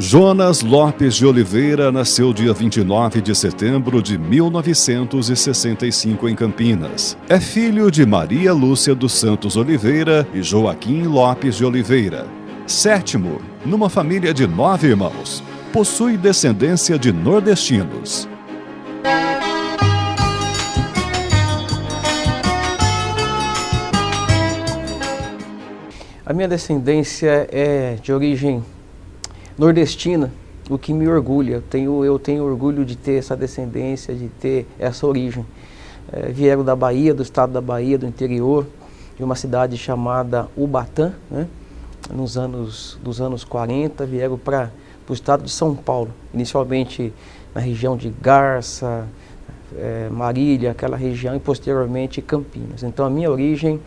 Jonas Lopes de Oliveira nasceu dia 29 de setembro de 1965 em Campinas. É filho de Maria Lúcia dos Santos Oliveira e Joaquim Lopes de Oliveira. Sétimo, numa família de 9 irmãos. Possui descendência de nordestinos. A minha descendência é de origem nordestina, o que me orgulha. Eu tenho orgulho de ter essa descendência, de ter essa origem. Vieram da Bahia, do estado da Bahia, do interior, de uma cidade chamada Ubatã, né? Dos anos 40, vieram para o estado de São Paulo, inicialmente na região de Garça, Marília, aquela região, e posteriormente Campinas. Então a minha origem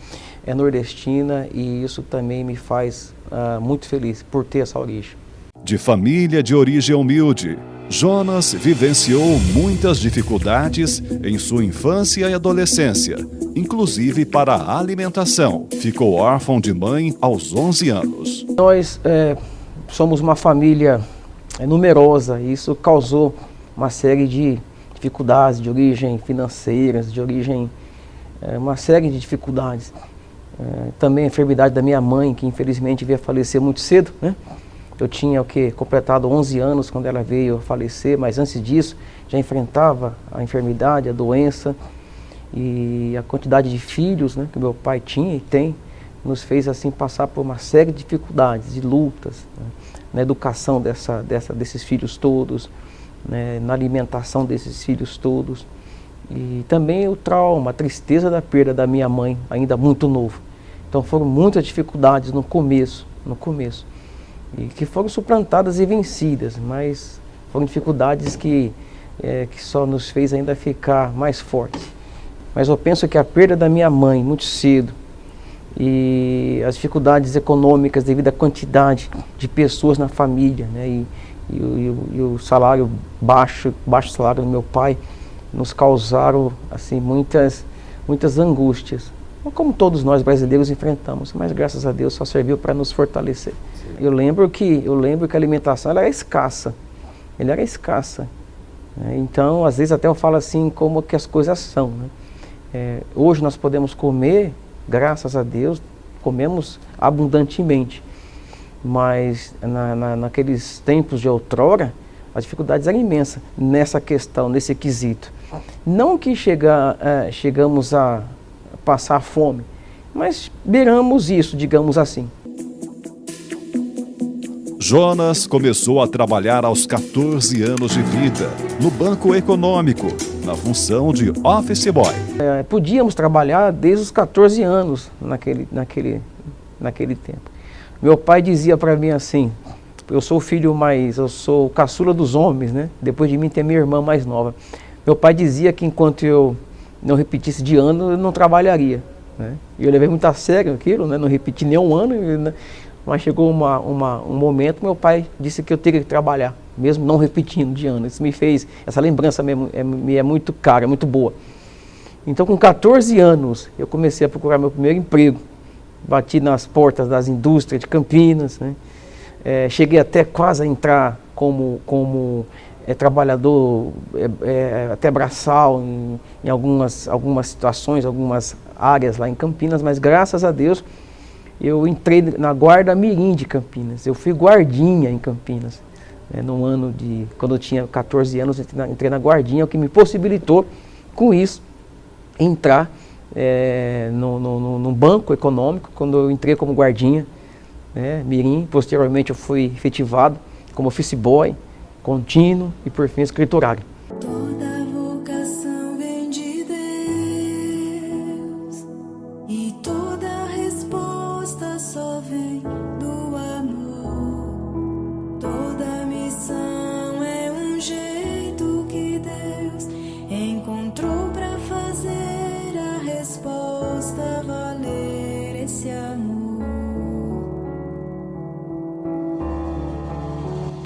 é nordestina e isso também me faz muito feliz por ter essa origem. De família de origem humilde, Jonas vivenciou muitas dificuldades em sua infância e adolescência, inclusive para a alimentação. Ficou órfão de mãe aos 11 anos. Nós somos uma família numerosa e isso causou uma série de dificuldades de origem financeiras, de origem, uma série de dificuldades. Também a enfermidade da minha mãe, que infelizmente veio a falecer muito cedo, né? Eu tinha completado 11 anos quando ela veio a falecer, mas antes disso já enfrentava a enfermidade, a doença, e a quantidade de filhos, né, que meu pai tinha e tem, nos fez assim passar por uma série de dificuldades, de lutas, né, na educação desses filhos todos, né, na alimentação desses filhos todos, e também o trauma, a tristeza da perda da minha mãe, ainda muito novo. Então foram muitas dificuldades no começo, e que foram suplantadas e vencidas, mas foram dificuldades que só nos fez ainda ficar mais fortes. Mas eu penso que a perda da minha mãe muito cedo e as dificuldades econômicas devido à quantidade de pessoas na família, né, e o salário baixo salário do meu pai, nos causaram assim, muitas angústias. Como todos nós brasileiros enfrentamos, mas graças a Deus só serviu para nos fortalecer. Eu lembro que a alimentação ela era escassa, né? Então, às vezes até eu falo assim como que as coisas são, né? Hoje nós podemos comer, graças a Deus, comemos abundantemente, mas naqueles tempos de outrora, as dificuldades eram imensas nessa questão, nesse quesito. Não que chegamos a passar fome, mas beiramos isso, digamos assim. Jonas começou a trabalhar aos 14 anos de vida, no Banco Econômico, na função de office boy. Podíamos trabalhar desde os 14 anos naquele tempo. Meu pai dizia para mim assim, eu sou o caçula dos homens, né? Depois de mim tem minha irmã mais nova. Meu pai dizia que enquanto eu não repetisse de ano, eu não trabalharia, né? E eu levei muito a sério aquilo, né? Não repeti nem um ano, né? Mas chegou um momento, meu pai disse que eu teria que trabalhar, mesmo não repetindo de ano. Isso me fez, essa lembrança me é muito cara, muito boa. Então, com 14 anos, eu comecei a procurar meu primeiro emprego. Bati nas portas das indústrias de Campinas, né? Cheguei até quase a entrar como trabalhador até braçal em algumas situações, algumas áreas lá em Campinas, mas graças a Deus eu entrei na Guarda Mirim de Campinas. Eu fui guardinha em Campinas, né, no ano quando eu tinha 14 anos, entrei na guardinha, o que me possibilitou, com isso, entrar no Banco Econômico, quando eu entrei como guardinha, né, Mirim. Posteriormente eu fui efetivado como office boy, contínuo e, por fim, escriturário. Toda vocação vem de Deus,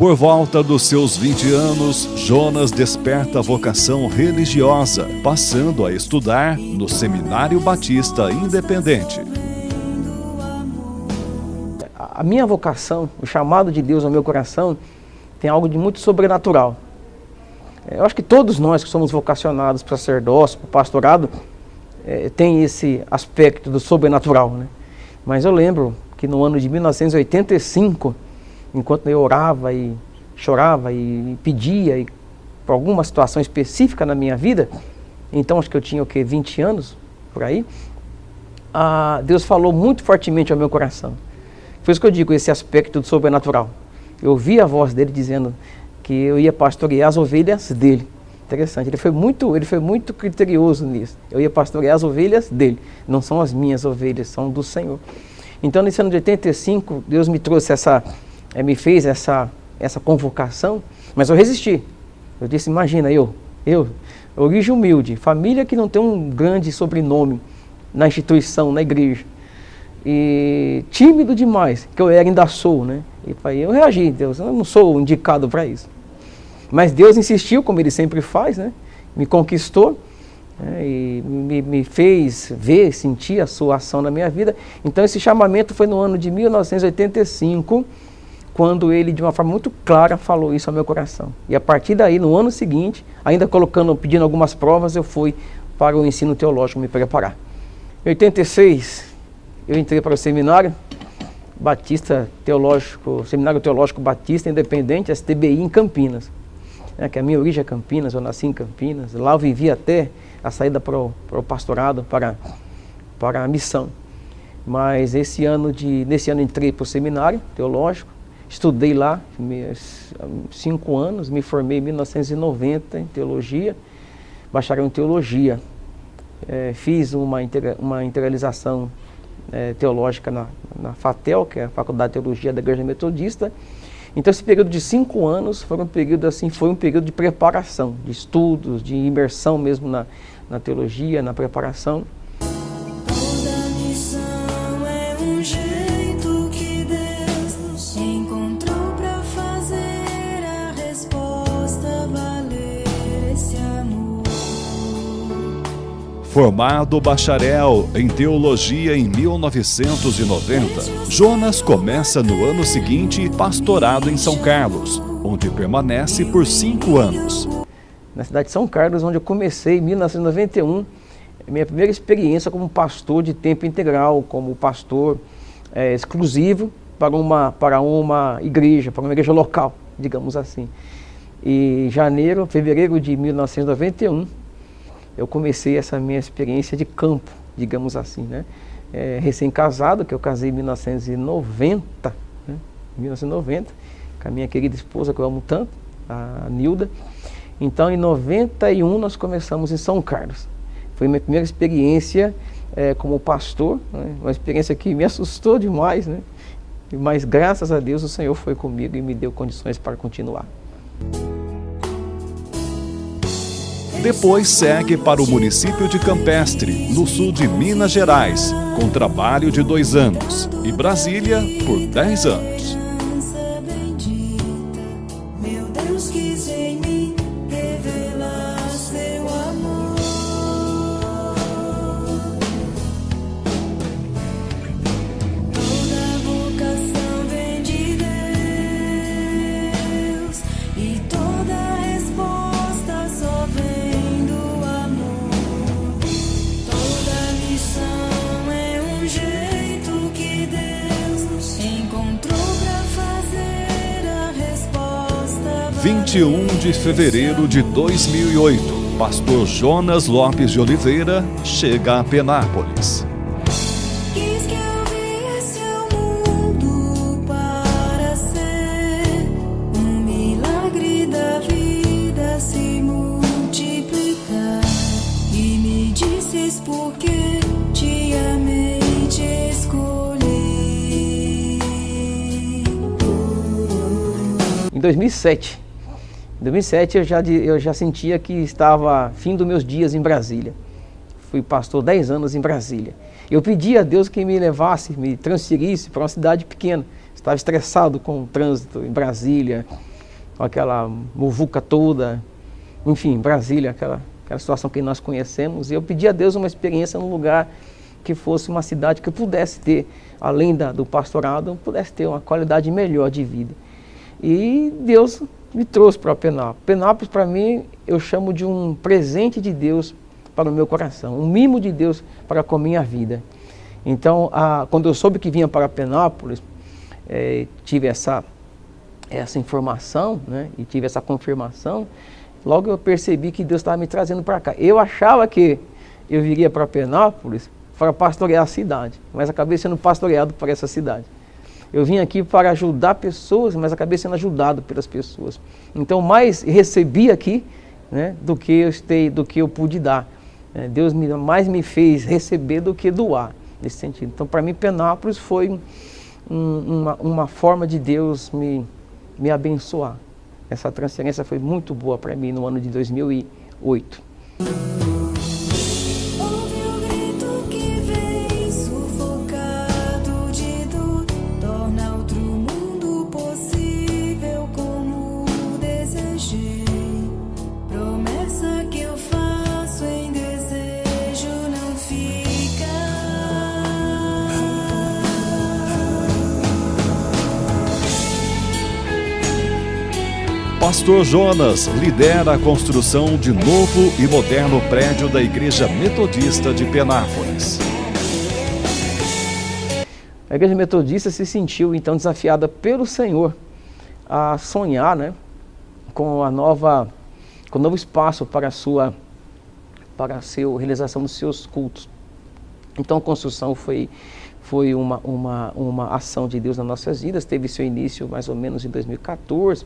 Por volta dos seus 20 anos, Jonas desperta a vocação religiosa, passando a estudar no Seminário Batista Independente. A minha vocação, o chamado de Deus ao meu coração, tem algo de muito sobrenatural. Eu acho que todos nós que somos vocacionados para sacerdócio, para pastorado, tem esse aspecto do sobrenatural, né? Mas eu lembro que no ano de 1985, enquanto eu orava e chorava e pedia e por alguma situação específica na minha vida, então acho que eu tinha 20 anos, por aí, Deus falou muito fortemente ao meu coração. Por isso que eu digo esse aspecto do sobrenatural. Eu ouvi a voz dele dizendo que eu ia pastorear as ovelhas dele. Interessante, ele foi muito criterioso nisso. Eu ia pastorear as ovelhas dele, não são as minhas ovelhas, são do Senhor. Então, nesse ano de 85, Deus me trouxe me fez essa convocação, mas eu resisti. Eu disse, imagina, origem humilde, família que não tem um grande sobrenome na instituição, na igreja, e tímido demais, que eu ainda sou, né? E aí eu reagi, Deus, eu não sou indicado para isso. Mas Deus insistiu, como Ele sempre faz, né? Me conquistou, né? E me fez ver, sentir a sua ação na minha vida. Então esse chamamento foi no ano de 1985, quando Ele, de uma forma muito clara, falou isso ao meu coração. E a partir daí, no ano seguinte, ainda pedindo algumas provas, eu fui para o ensino teológico me preparar. Em 86, eu entrei para o seminário Batista Teológico, Seminário Teológico Batista Independente, STBI, em Campinas. Que a minha origem é Campinas, eu nasci em Campinas. Lá eu vivi até a saída para o pastorado, para a missão. Mas nesse ano entrei para o seminário teológico, estudei lá 5 anos, me formei em 1990 em teologia, bacharel em teologia. Fiz uma integralização teológica na FATEL, que é a Faculdade de Teologia da Igreja Metodista. Então esse período de 5 anos foi um período de preparação, de estudos, de imersão mesmo na teologia, na preparação. Toda missão é um jeito que Deus nos encontrou para fazer a resposta valer esse amor. Formado bacharel em teologia em 1990, Jonas começa no ano seguinte pastorado em São Carlos, onde permanece por 5 anos. Na cidade de São Carlos, onde eu comecei em 1991, minha primeira experiência como pastor de tempo integral, como pastor exclusivo para uma igreja local, digamos assim. E fevereiro de 1991, eu comecei essa minha experiência de campo, digamos assim, né? Recém-casado, que eu casei em 1990, né? 1990, com a minha querida esposa, que eu amo tanto, a Nilda. Então, em 91, nós começamos em São Carlos. Foi minha primeira experiência como pastor, né? Uma experiência que me assustou demais, né? Mas, graças a Deus, o Senhor foi comigo e me deu condições para continuar. Depois segue para o município de Campestre, no sul de Minas Gerais, com trabalho de 2 anos, e Brasília por 10 anos. Meu Deus quis em mim revelar seu amor. Toda vocação vem de Deus e toda resposta só vem do amor. Toda missão é um jeito que Deus nos encontrou para fazer a resposta. 21 de fevereiro de 2008, pastor Jonas Lopes de Oliveira chega a Penápolis. Quis que eu viesse ao mundo para ser um milagre da vida se multiplicar. E me disses porque te amei e te escolhi. Em 2007, eu já sentia que estava fim dos meus dias em Brasília. Fui pastor 10 anos em Brasília. Eu pedi a Deus que me levasse, me transferisse para uma cidade pequena. Estava estressado com o trânsito em Brasília, aquela muvuca toda, enfim, Brasília, aquela situação que nós conhecemos. E eu pedi a Deus uma experiência num lugar que fosse uma cidade que eu pudesse ter, além do pastorado, eu pudesse ter uma qualidade melhor de vida. E Deus me trouxe para Penápolis. Penápolis, para mim, eu chamo de um presente de Deus para o meu coração, um mimo de Deus para com a minha vida. Então, quando eu soube que vinha para Penápolis, tive essa informação, né, e tive essa confirmação, logo eu percebi que Deus estava me trazendo para cá. Eu achava que eu viria para Penápolis para pastorear a cidade, mas acabei sendo pastoreado por essa cidade. Eu vim aqui para ajudar pessoas, mas acabei sendo ajudado pelas pessoas. Então, mais recebi aqui, né, do que eu pude dar. Deus mais me fez receber do que doar, nesse sentido. Então, para mim, Penápolis foi uma forma de Deus me abençoar. Essa transferência foi muito boa para mim no ano de 2008. Ouve o grito que vem sufocado de dor, torna outro mundo possível como desejei. Promessa que eu faço em desejo não fica. Pastor Jonas lidera a construção de novo e moderno prédio da Igreja Metodista de Penápolis. A Igreja Metodista se sentiu então desafiada pelo Senhor a sonhar, né, com o novo espaço para a realização dos seus cultos. Então a construção foi uma ação de Deus nas nossas vidas, teve seu início mais ou menos em 2014,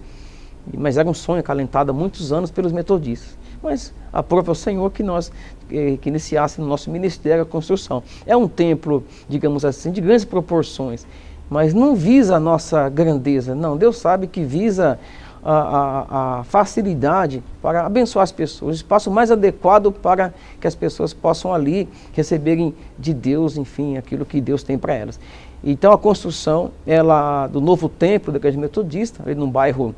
mas era um sonho acalentado há muitos anos pelos metodistas. Mas aprova o Senhor que nós que iniciasse no nosso ministério a construção. É um templo, digamos assim, de grandes proporções, mas não visa a nossa grandeza, não. Deus sabe que visa a facilidade para abençoar as pessoas, o espaço mais adequado para que as pessoas possam ali receberem de Deus, enfim, aquilo que Deus tem para elas. Então a construção do novo templo da Igreja Metodista, ali num bairro,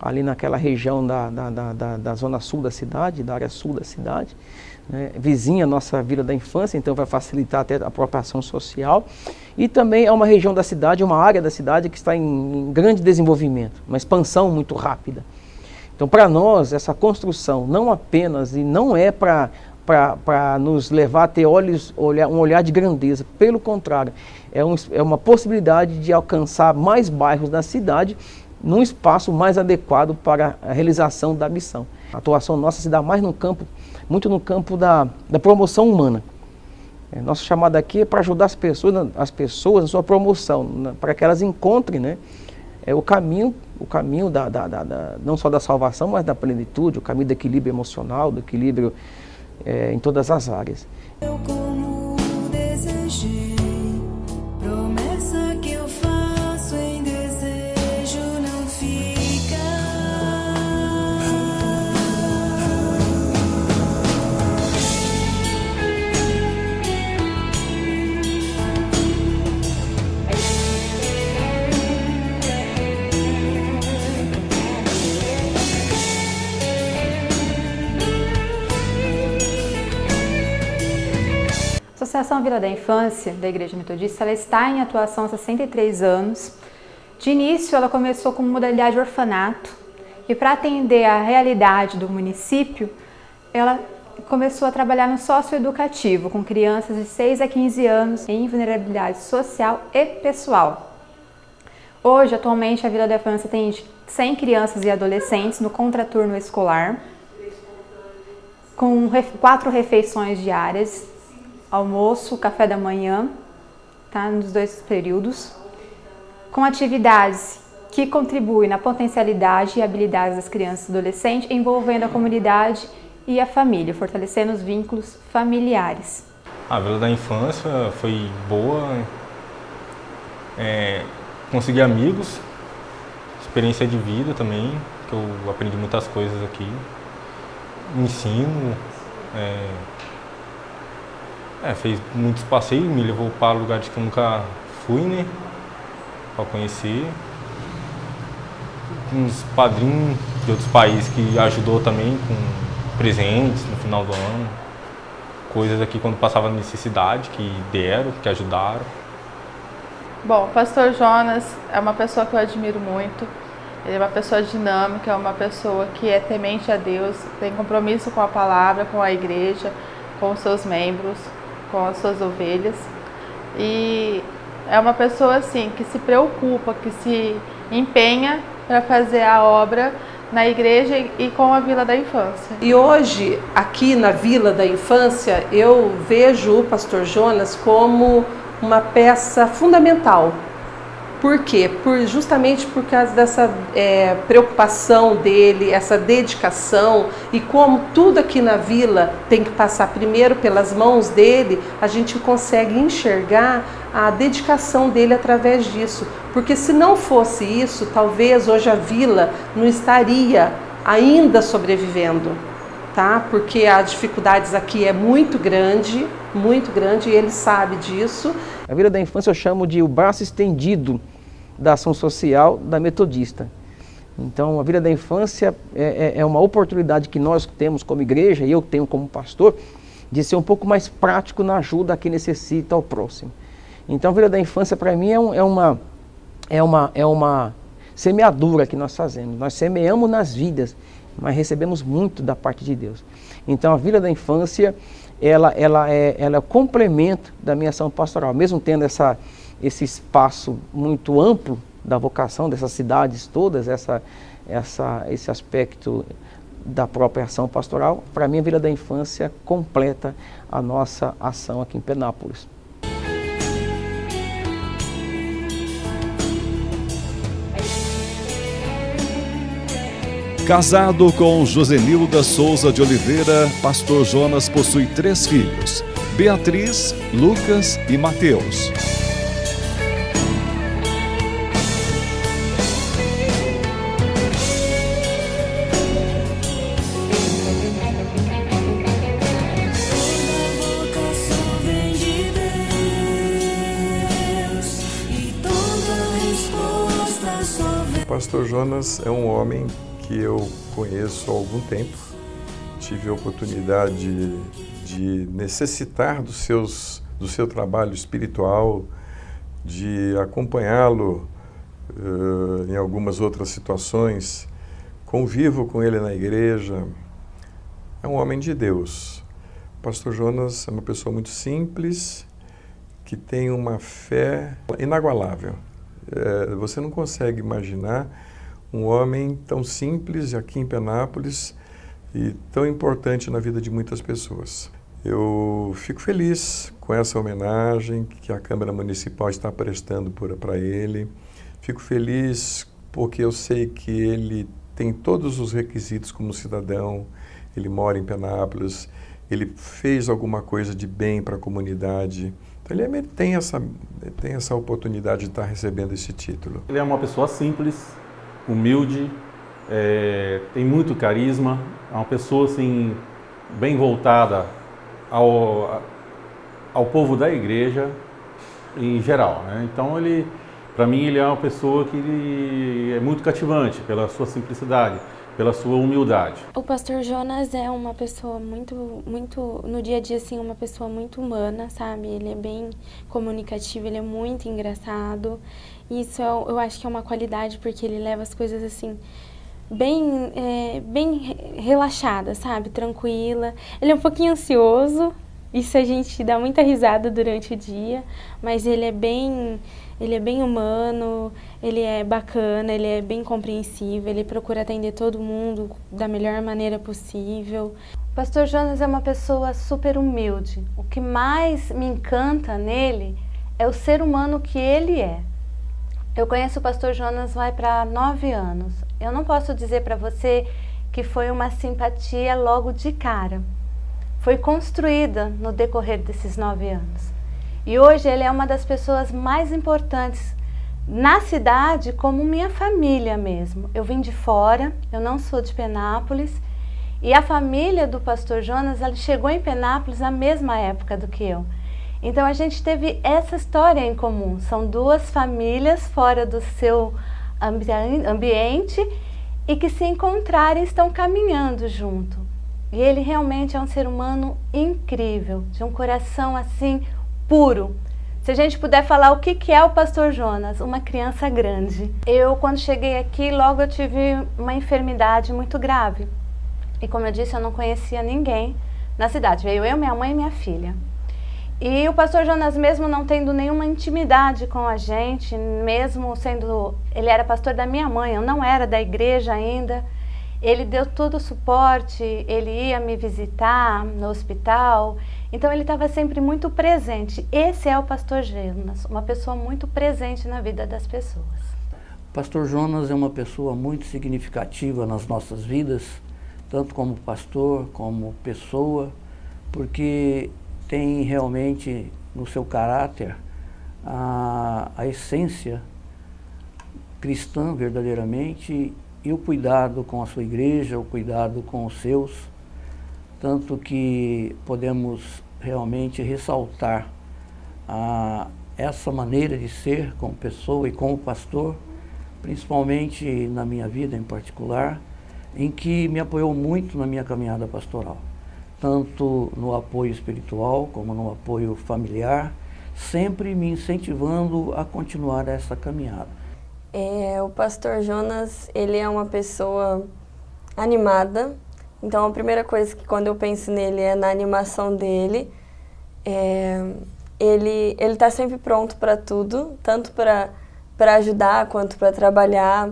ali naquela região da zona sul da cidade, da área sul da cidade, né, vizinha à nossa Vila da Infância, então vai facilitar até a apropriação social. E também é uma região da cidade, uma área da cidade que está em grande desenvolvimento, uma expansão muito rápida. Então, para nós, essa construção não apenas, e não é para nos levar a ter um olhar de grandeza, pelo contrário, é uma possibilidade de alcançar mais bairros da cidade, num espaço mais adequado para a realização da missão. A atuação nossa se dá mais muito no campo da promoção humana. Nosso chamado aqui é para ajudar as pessoas na sua promoção, para que elas encontrem, né, o caminho não só da salvação, mas da plenitude, o caminho do equilíbrio emocional, do equilíbrio em todas as áreas. Eu como desejei, promessa que eu faço em desejo não fica. A Associação Vila da Infância da Igreja Metodista, ela está em atuação há 63 anos. De início, ela começou como modalidade orfanato e, para atender à realidade do município, ela começou a trabalhar no socioeducativo com crianças de 6 a 15 anos em vulnerabilidade social e pessoal. Hoje, atualmente, a Vila da Infância tem 100 crianças e adolescentes no contraturno escolar, com 4 refeições diárias, almoço, café da manhã, tá, nos 2 períodos, com atividades que contribuem na potencialidade e habilidades das crianças e adolescentes, envolvendo a comunidade e a família, fortalecendo os vínculos familiares. A Vila da Infância foi boa, consegui amigos, experiência de vida também, que eu aprendi muitas coisas aqui, ensino, fez muitos passeios, me levou para lugares que eu nunca fui, né, para conhecer. uns padrinhos de outros países que ajudou também com presentes no final do ano. Coisas aqui quando passava necessidade, que deram, que ajudaram. Bom, o pastor Jonas é uma pessoa que eu admiro muito. Ele é uma pessoa dinâmica, é uma pessoa que é temente a Deus, tem compromisso com a palavra, com a igreja, com os seus membros, com as suas ovelhas. E é uma pessoa assim que se preocupa, que se empenha para fazer a obra na igreja e com a Vila da Infância. E hoje, aqui na Vila da Infância, eu vejo o pastor Jonas como uma peça fundamental. Por quê? Justamente por causa dessa preocupação dele, essa dedicação, e como tudo aqui na vila tem que passar primeiro pelas mãos dele, a gente consegue enxergar a dedicação dele através disso. Porque se não fosse isso, talvez hoje a vila não estaria ainda sobrevivendo, tá? Porque as dificuldades aqui é muito grande, e ele sabe disso. A Vila da Infância eu chamo de o braço estendido da ação social da Metodista. Então, a Vila da Infância é uma oportunidade que nós temos como igreja, e eu tenho como pastor, de ser um pouco mais prático na ajuda a quem necessita ao próximo. Então, a Vila da Infância, para mim, é uma semeadura que nós fazemos. Nós semeamos nas vidas, mas recebemos muito da parte de Deus. Então, a Vila da Infância, ela é o complemento da minha ação pastoral. Mesmo tendo esse espaço muito amplo da vocação dessas cidades todas, esse aspecto da própria ação pastoral, para mim a Vila da Infância completa a nossa ação aqui em Penápolis. Casado com Josenilda Souza de Oliveira, pastor Jonas possui 3 filhos: Beatriz, Lucas e Mateus. O pastor Jonas é um homem que eu conheço há algum tempo. Tive a oportunidade de necessitar do seu trabalho espiritual, de acompanhá-lo em algumas outras situações. Convivo com ele na igreja. É um homem de Deus. O pastor Jonas é uma pessoa muito simples, que tem uma fé inagualável. Você não consegue imaginar um homem tão simples aqui em Penápolis e tão importante na vida de muitas pessoas. Eu fico feliz com essa homenagem que a Câmara Municipal está prestando para ele. Fico feliz porque eu sei que ele tem todos os requisitos como cidadão, ele mora em Penápolis, ele fez alguma coisa de bem para a comunidade. Então ele tem essa oportunidade de estar recebendo esse título. Ele é uma pessoa simples, humilde, tem muito carisma, é uma pessoa assim, bem voltada ao povo da igreja em geral, né? Então para mim ele é uma pessoa que é muito cativante pela sua simplicidade, pela sua humildade. O pastor Jonas é uma pessoa muito, no dia a dia, assim, uma pessoa muito humana, sabe? Ele é bem comunicativo, ele é muito engraçado. Isso eu acho que é uma qualidade, porque ele leva as coisas, assim, bem relaxada, sabe? Tranquila. Ele é um pouquinho ansioso, isso a gente dá muita risada durante o dia, mas ele é bem humano, ele é bacana, ele é bem compreensivo, ele procura atender todo mundo da melhor maneira possível. O pastor Jonas é uma pessoa super humilde. O que mais me encanta nele é o ser humano que ele é. Eu conheço o pastor Jonas vai para 9 anos. Eu não posso dizer para você que foi uma simpatia logo de cara. Foi construída no decorrer desses 9 anos. E hoje ele é uma das pessoas mais importantes na cidade, como minha família mesmo. Eu vim de fora, eu não sou de Penápolis, e a família do pastor Jonas, ela chegou em Penápolis na mesma época do que eu. Então a gente teve essa história em comum. São 2 famílias fora do seu ambiente e que se encontrarem estão caminhando junto. E ele realmente é um ser humano incrível, de um coração assim puro. Se a gente puder falar o que é o pastor Jonas, uma criança grande. Eu, quando cheguei aqui, logo eu tive uma enfermidade muito grave. E como eu disse, eu não conhecia ninguém na cidade. Veio eu, minha mãe e minha filha. E o pastor Jonas, mesmo não tendo nenhuma intimidade com a gente, mesmo sendo... Ele era pastor da minha mãe, eu não era da igreja ainda. Ele deu todo o suporte, ele ia me visitar no hospital. Então ele estava sempre muito presente. Esse é o pastor Jonas, uma pessoa muito presente na vida das pessoas. O pastor Jonas é uma pessoa muito significativa nas nossas vidas, tanto como pastor, como pessoa, porque tem realmente no seu caráter a essência cristã verdadeiramente e o cuidado com a sua igreja, o cuidado com os seus, tanto que podemos realmente ressaltar essa maneira de ser como pessoa e como pastor, principalmente na minha vida em particular, em que me apoiou muito na minha caminhada pastoral, tanto no apoio espiritual como no apoio familiar, sempre me incentivando a continuar essa caminhada. O pastor Jonas, ele é uma pessoa animada, então a primeira coisa que quando eu penso nele é na animação dele. Ele está sempre pronto para tudo, tanto para ajudar quanto para trabalhar,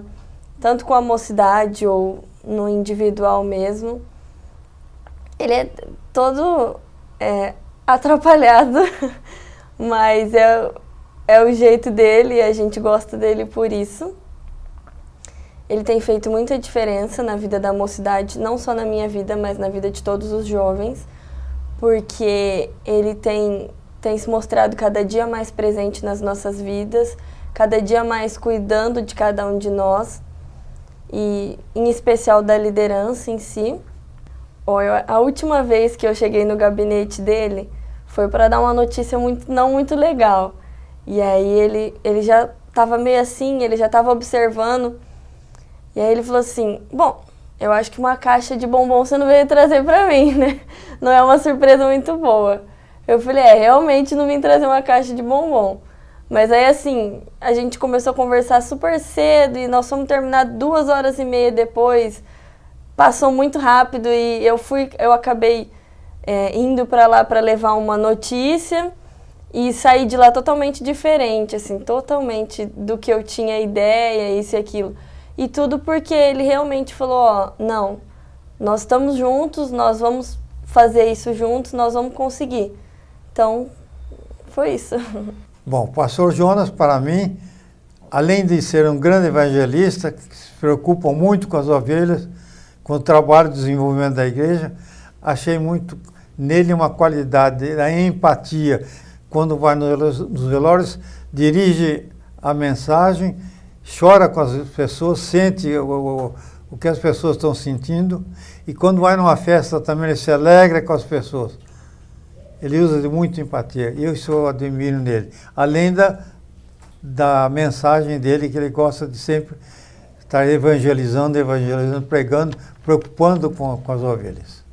tanto com a mocidade ou no individual mesmo. Ele é todo atrapalhado, mas é o jeito dele e a gente gosta dele por isso. Ele tem feito muita diferença na vida da mocidade, não só na minha vida, mas na vida de todos os jovens, porque ele tem se mostrado cada dia mais presente nas nossas vidas, cada dia mais cuidando de cada um de nós, e em especial da liderança em si. A última vez que eu cheguei no gabinete dele foi para dar uma notícia não muito legal. E aí ele já estava meio assim, ele já estava observando. E aí ele falou assim, bom, eu acho que uma caixa de bombom você não veio trazer para mim, né? Não é uma surpresa muito boa. Eu falei, realmente não vim trazer uma caixa de bombom. Mas aí assim, a gente começou a conversar super cedo e nós fomos terminar 2h30 depois. Passou muito rápido e eu acabei indo para lá para levar uma notícia e saí de lá totalmente diferente, assim, totalmente do que eu tinha ideia, isso e aquilo. E tudo porque ele realmente falou, não, nós estamos juntos, nós vamos fazer isso juntos, nós vamos conseguir. Então, foi isso. Bom, o pastor Jonas, para mim, além de ser um grande evangelista, que se preocupa muito com as ovelhas, com o trabalho de desenvolvimento da igreja, achei muito nele uma qualidade, a empatia. Quando vai nos velórios, dirige a mensagem, chora com as pessoas, sente o que as pessoas estão sentindo, e quando vai numa festa também ele se alegra com as pessoas. Ele usa de muita empatia, e isso eu admiro nele. Além da mensagem dele, que ele gosta de sempre estar evangelizando, pregando, preocupando com as ovelhas.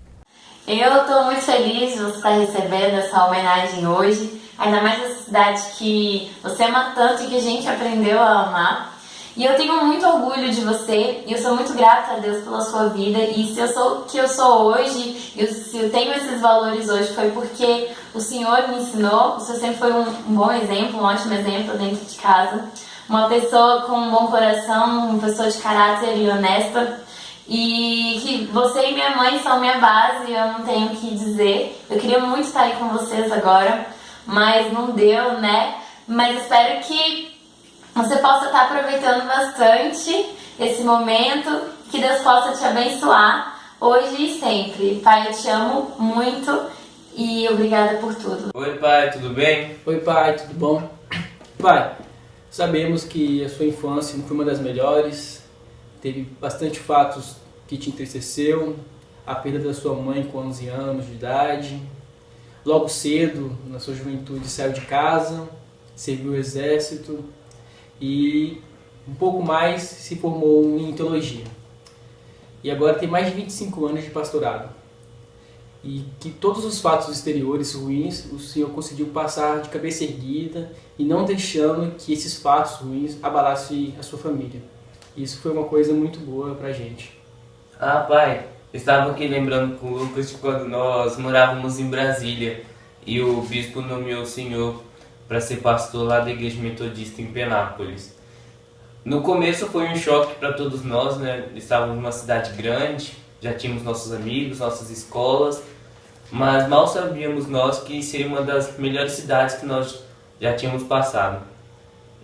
Eu estou muito feliz de você estar recebendo essa homenagem hoje, ainda mais nessa cidade que você ama tanto e que a gente aprendeu a amar. E eu tenho muito orgulho de você, e eu sou muito grata a Deus pela sua vida, e se eu sou o que eu sou hoje, se eu tenho esses valores hoje, foi porque o Senhor me ensinou. O Senhor sempre foi um bom exemplo, um ótimo exemplo dentro de casa, uma pessoa com um bom coração, uma pessoa de caráter e honesta, e que você e minha mãe são minha base, eu não tenho o que dizer. Eu queria muito estar aí com vocês agora, mas não deu, né? Mas espero que você possa estar aproveitando bastante esse momento, que Deus possa te abençoar hoje e sempre. Pai, eu te amo muito e obrigada por tudo. Oi, pai, tudo bem? Oi, pai, tudo bom? Pai, sabemos que a sua infância não foi uma das melhores, teve bastante fatos que te entristeceu, a perda da sua mãe com 11 anos de idade, logo cedo, na sua juventude, saiu de casa, serviu o exército, e Um pouco mais se formou em teologia. E agora tem mais de 25 anos de pastorado. E que todos os fatos exteriores ruins o Senhor conseguiu passar de cabeça erguida e não deixando que esses fatos ruins abalassem a sua família. Isso foi uma coisa muito boa pra gente. Ah, pai, eu estava aqui lembrando com o Lucas de quando nós morávamos em Brasília e o bispo nomeou o senhor para ser pastor lá da Igreja Metodista em Penápolis. No começo foi um choque para todos nós, né? Estávamos numa cidade grande, já tínhamos nossos amigos, nossas escolas, mas mal sabíamos nós que seria uma das melhores cidades que nós já tínhamos passado.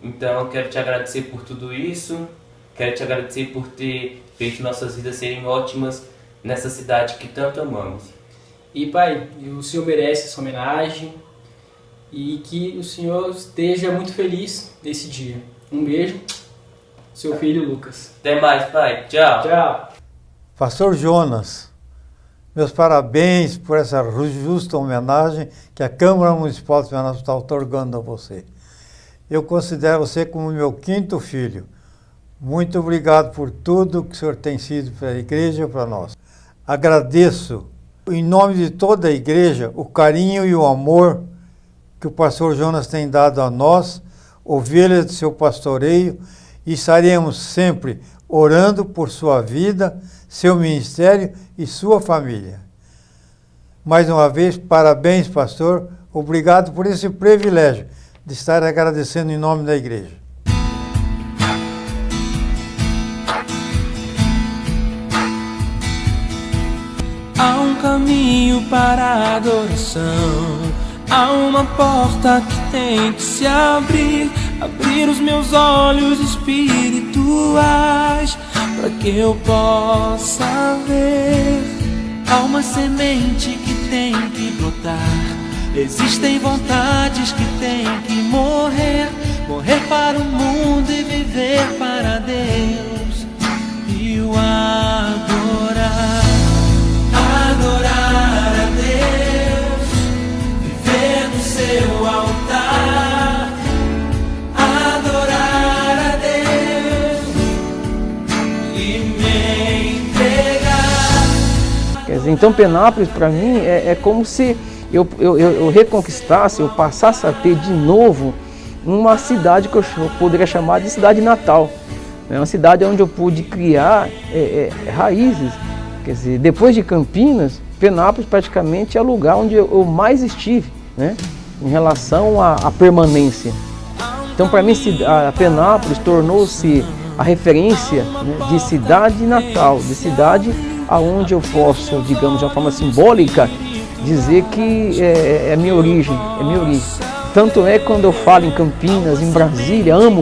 Então eu quero te agradecer por tudo isso, quero te agradecer por ter feito nossas vidas serem ótimas nessa cidade que tanto amamos. E pai, o Senhor merece essa homenagem e que o Senhor esteja muito feliz nesse dia. Um beijo, seu filho Lucas. Até mais, pai. Tchau. Tchau. Pastor Jonas, meus parabéns por essa justa homenagem que a Câmara Municipal de Penápolis está otorgando a você. Eu considero você como meu 5º filho. Muito obrigado por tudo que o senhor tem sido para a igreja e para nós. Agradeço, em nome de toda a igreja, o carinho e o amor que o pastor Jonas tem dado a nós, ovelhas de seu pastoreio, e estaremos sempre orando por sua vida, seu ministério e sua família. Mais uma vez, parabéns, pastor. Obrigado por esse privilégio de estar agradecendo em nome da igreja. Há um caminho para a adoração, há uma porta que tem que se abrir, abrir os meus olhos espirituais, para que eu possa ver. Há uma semente que tem que brotar, existem vontades que tem que morrer, morrer para o mundo e viver para Deus, e o adorar. Adorar a Deus, viver no seu altar, adorar a Deus e me entregar. Quer dizer, então Penápolis para mim é como se eu reconquistasse, eu passasse a ter de novo uma cidade que eu poderia chamar de cidade natal. É uma cidade onde eu pude criar raízes. Quer dizer, depois de Campinas, Penápolis praticamente é o lugar onde eu mais estive, né, em relação à permanência. Então, para mim, a Penápolis tornou-se a referência, né, de cidade natal, de cidade aonde eu posso, digamos, de uma forma simbólica, dizer que é minha origem, é minha origem. Tanto é quando eu falo em Campinas, em Brasília, amo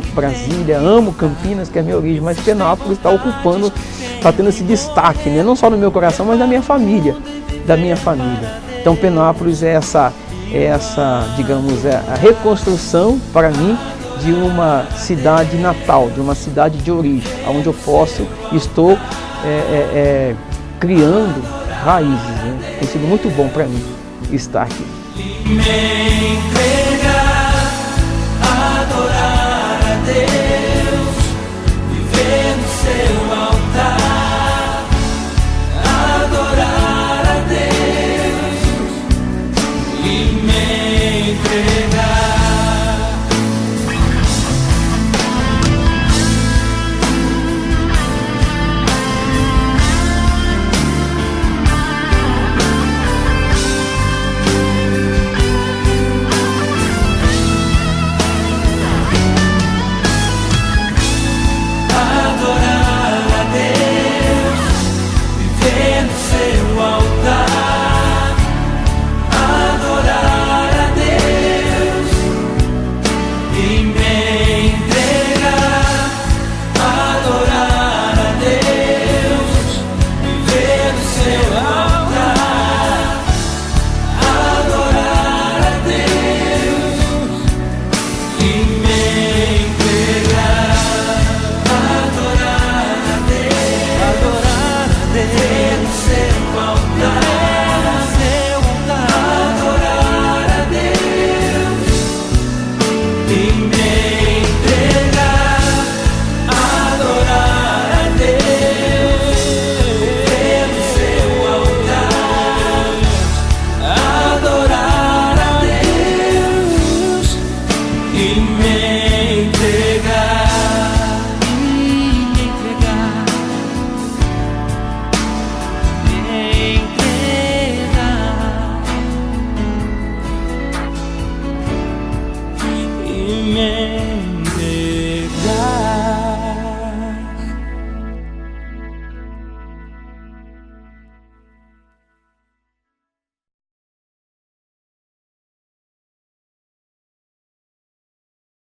Campinas, que é a minha origem, mas Penápolis está ocupando, está tendo esse destaque, né? Não só no meu coração, mas na minha família, Então Penápolis é essa, digamos, a reconstrução para mim de uma cidade natal, de uma cidade de origem, onde eu posso, estou criando raízes, né? Tem sido muito bom para mim estar aqui. Me entregar, adorar a Deus.